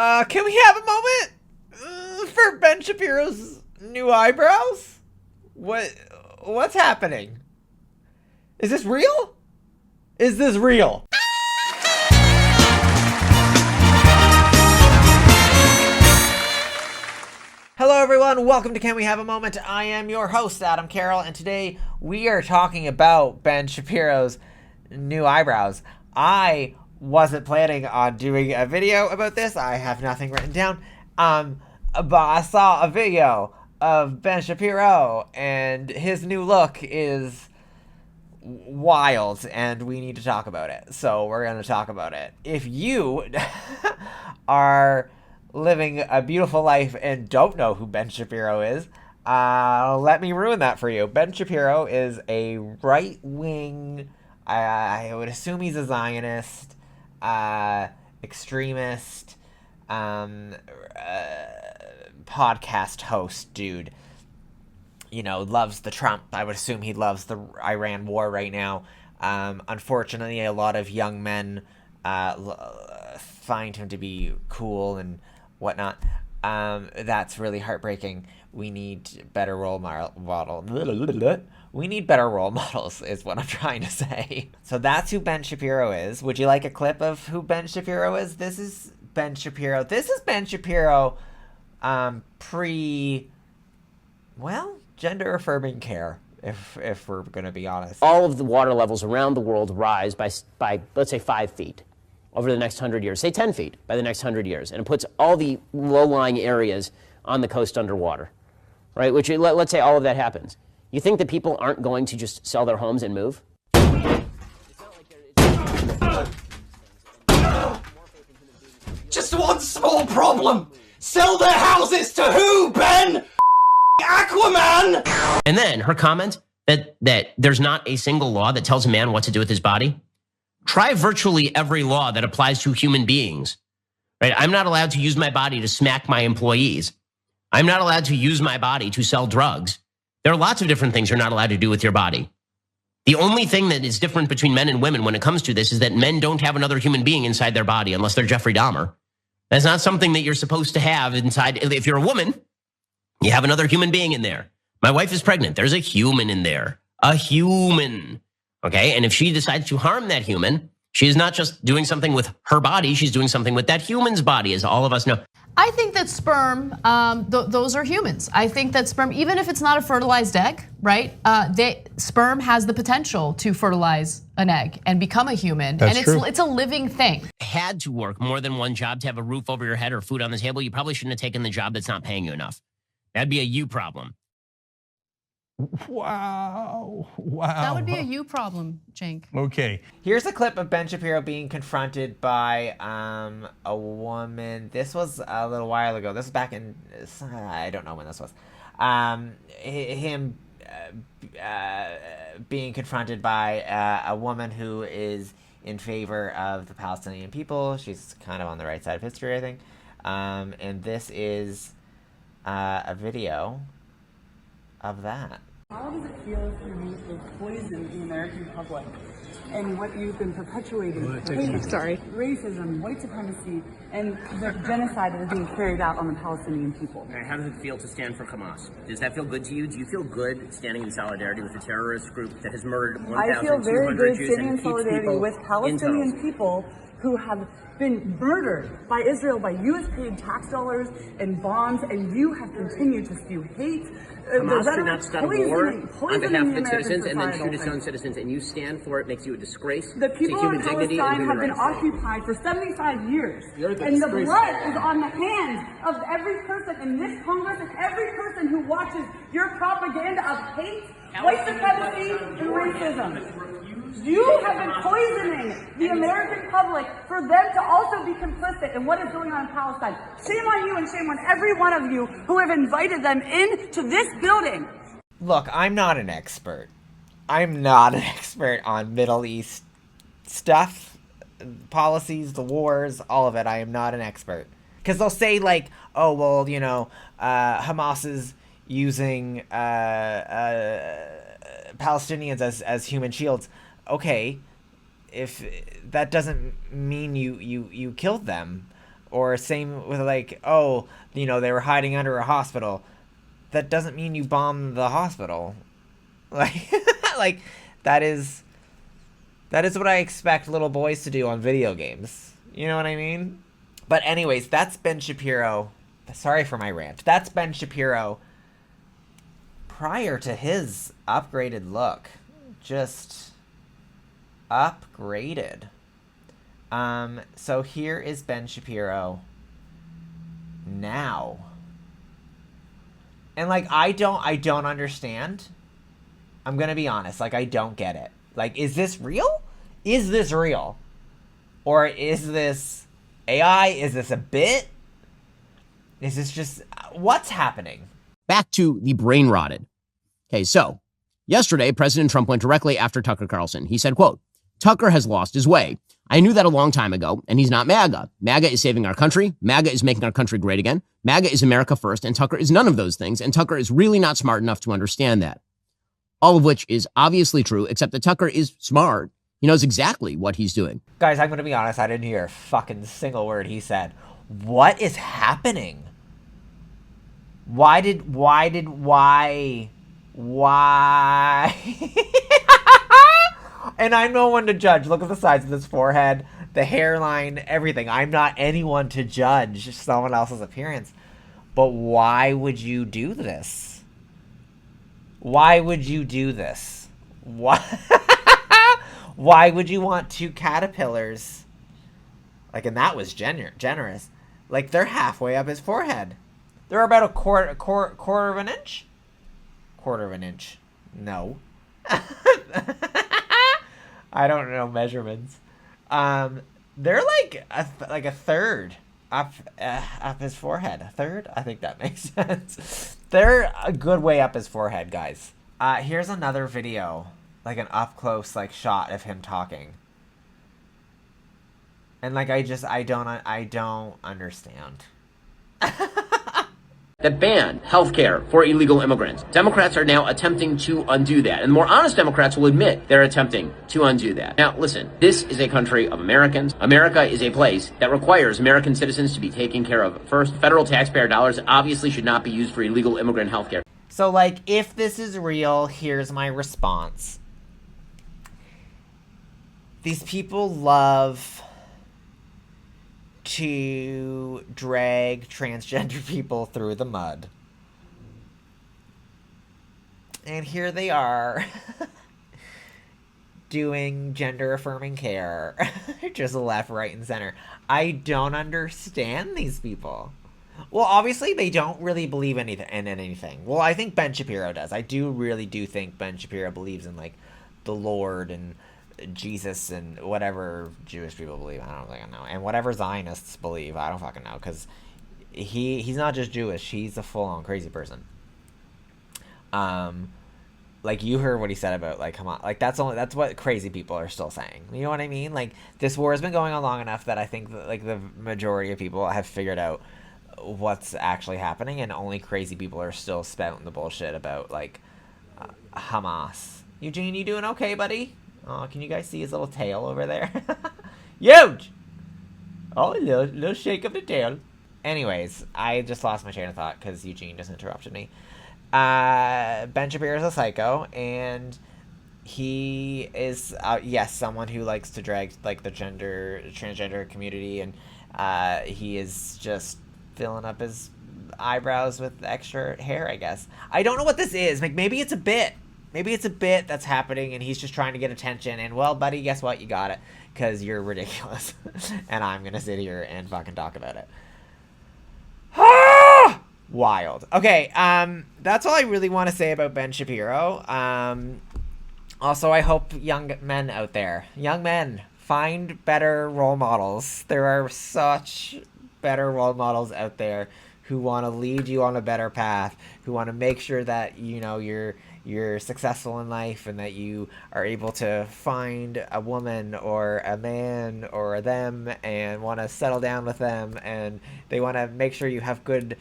Can we have a moment for Ben Shapiro's new eyebrows? What's happening? Is this real? Is this real? Hello everyone, welcome to Can We Have a Moment? I am your host, Adam Carroll, and today we are talking about Ben Shapiro's new eyebrows. I wasn't planning on doing a video about this. I have nothing written down. But I saw a video of Ben Shapiro, and his new look is wild, and we need to talk about it. So we're going to talk about it. If you are living a beautiful life and don't know who Ben Shapiro is, let me ruin that for you. Ben Shapiro is a right-wing, I would assume he's a Zionist, extremist, podcast host dude. You know, loves the Trump. I would assume he loves the Iran war right now. Unfortunately, a lot of young men find him to be cool and whatnot. That's really heartbreaking. We need better role models. We need better role models is what I'm trying to say. So that's who Ben Shapiro is. Would you like a clip of who Ben Shapiro is? This is Ben Shapiro. This is Ben Shapiro gender affirming care, if we're going to be honest. All of the water levels around the world rise by let's say 5 feet over the next 100 years, say 10 feet by the next 100 years. And it puts all the low-lying areas on the coast underwater, right? Which, let's say all of that happens. You think that people aren't going to just sell their homes and move? Just one small problem. Sell their houses to who, Ben? Aquaman! And then her comment that there's not a single law that tells a man what to do with his body. Try virtually every law that applies to human beings, right? I'm not allowed to use my body to smack my employees. I'm not allowed to use my body to sell drugs. There are lots of different things you're not allowed to do with your body. The only thing that is different between men and women when it comes to this is that men don't have another human being inside their body unless they're Jeffrey Dahmer. That's not something that you're supposed to have inside. If you're a woman, you have another human being in there. My wife is pregnant. There's a human in there. A human. Okay? And if she decides to harm that human, she is not just doing something with her body. She's doing something with that human's body, as all of us know. I think that sperm, those are humans. I think that sperm, even if it's not a fertilized egg, right? Sperm has the potential to fertilize an egg and become a human. That's true. It's a living thing. Had to work more than one job to have a roof over your head or food on the table, you probably shouldn't have taken the job that's not paying you enough. That'd be a you problem. Wow. That would be a you problem, Cenk. Okay. Here's a clip of Ben Shapiro being confronted by a woman. This was a little while ago. This was back in, I don't know when this was. Him being confronted by a woman who is in favor of the Palestinian people. She's kind of on the right side of history, I think. And this is a video of that. How does it feel for you to poison the American public and what you've been perpetuating? Racism, white supremacy, and the genocide that is being carried out on the Palestinian people. How does it feel to stand for Hamas? Does that feel good to you? Do you feel good standing in solidarity with a terrorist group that has murdered 1,200 I feel very good Jews standing and in keeps solidarity people with Palestinian people who have been murdered by Israel, by U.S. paid tax dollars and bonds, and you have continued to spew hate. Hamas did not start a war on behalf of its citizens and then shoot its own citizens, and you stand for it. Makes you a disgrace The to people human of dignity and Palestine human have been rights. occupied for 75 years, and the blood is on the hands of every person in this Congress and every person who watches your propaganda of hate, white supremacy, and racism. You have been poisoning the American public for them to also be complicit in what is going on in Palestine. Shame on you and shame on every one of you who have invited them into this building. Look, I'm not an expert. I'm not an expert on Middle East stuff, policies, the wars, all of it. I am not an expert. Because they'll say like, oh, well, you know, Hamas is using Palestinians as human shields. Okay, if that doesn't mean you killed them, Or same with like, oh, you know, they were hiding under a hospital. That doesn't mean you bombed the hospital. Like, like that is what I expect little boys to do on video games. You know what I mean? But anyways, that's Ben Shapiro. Sorry for my rant. That's Ben Shapiro prior to his upgraded look. Just upgraded. So here is Ben Shapiro now. And like I don't understand. I'm gonna be honest, like I don't get it. Like, is this real? Is this real? Or is this AI? Is this a bit? Is this just what's happening? Back to the brain rotted. Okay, so yesterday, President Trump went directly after Tucker Carlson. He said, quote, Tucker has lost his way. I knew that a long time ago, and he's not MAGA. MAGA is saving our country. MAGA is making our country great again. MAGA is America first, and Tucker is none of those things, and Tucker is really not smart enough to understand that. All of which is obviously true, except that Tucker is smart. He knows exactly what he's doing. Guys, I'm going to be honest. I didn't hear a fucking single word he said. What is happening? Why? And I'm no one to judge. Look at the size of this forehead, the hairline, everything. I'm not anyone to judge someone else's appearance. But why would you do this? Why would you do this? Why? Why would you want two caterpillars? Like, and that was generous. Like, they're halfway up his forehead. They're about a quarter of an inch. Quarter of an inch. No. I don't know measurements. They're like a third up his forehead. A third? I think that makes sense. They're a good way up his forehead, guys. Here's another video, like an up close like shot of him talking. And like I don't understand. That ban healthcare for illegal immigrants. Democrats are now attempting to undo that. And more honest Democrats will admit they're attempting to undo that. Now, listen, this is a country of Americans. America is a place that requires American citizens to be taken care of first. Federal taxpayer dollars obviously should not be used for illegal immigrant healthcare. So, like, if this is real, here's my response. These people love to drag transgender people through the mud. And here they are doing gender affirming care. Just left, right, and center. I don't understand these people. Well, obviously they don't really believe in anything. Well, I think Ben Shapiro does. I really do think Ben Shapiro believes in like the Lord and Jesus and whatever Jewish people believe. I don't fucking know. And whatever Zionists believe. I don't fucking know. Because he's not just Jewish. He's a full-on crazy person. Like, you heard what he said about, like, come on. Like, that's what crazy people are still saying. You know what I mean? Like, this war has been going on long enough that I think that, like, the majority of people have figured out what's actually happening. And only crazy people are still spouting the bullshit about, like, Hamas. Eugene, you doing okay, buddy? Oh, can you guys see his little tail over there? Huge! Oh, a little shake of the tail. Anyways, I just lost my train of thought because Eugene just interrupted me. Ben Shapiro is a psycho, and he is, yes, someone who likes to drag, like, the transgender community, and he is just filling up his eyebrows with extra hair, I guess. I don't know what this is. Like, maybe it's a bit. Maybe it's a bit that's happening and he's just trying to get attention. And, well, buddy, guess what? You got it. Because you're ridiculous. And I'm going to sit here and fucking talk about it. Wild. Okay, that's all I really want to say about Ben Shapiro. Also, I hope young men out there, find better role models. There are such better role models out there who want to lead you on a better path, who want to make sure that, you know, you're successful in life and that you are able to find a woman or a man or them and want to settle down with them, and they want to make sure you have good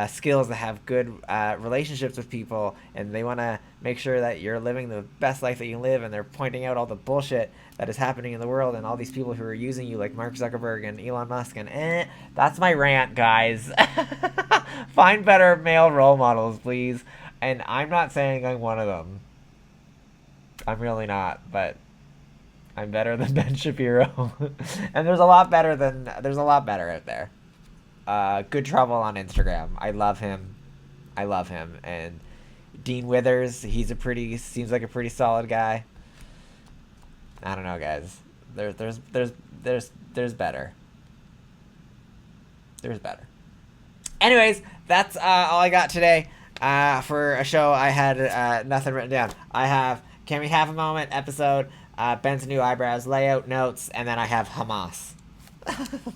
skills to have good relationships with people, and they want to make sure that you're living the best life that you can live, and they're pointing out all the bullshit that is happening in the world and all these people who are using you, like Mark Zuckerberg and Elon Musk, and that's my rant, guys. Find better male role models, please. And I'm not saying I'm one of them. I'm really not, but I'm better than Ben Shapiro. And there's a lot better out there. Good Trouble on Instagram. I love him. And Dean Withers, seems like a pretty solid guy. I don't know, guys. There's better. There's better. Anyways, that's all I got today. For a show, I had nothing written down. I have Can We Have a Moment episode, Ben's new eyebrows, layout, notes, and then I have Hamas.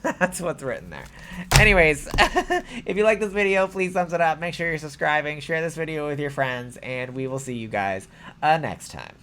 That's what's written there. Anyways, if you like this video, please thumbs it up. Make sure you're subscribing. Share this video with your friends, and we will see you guys next time.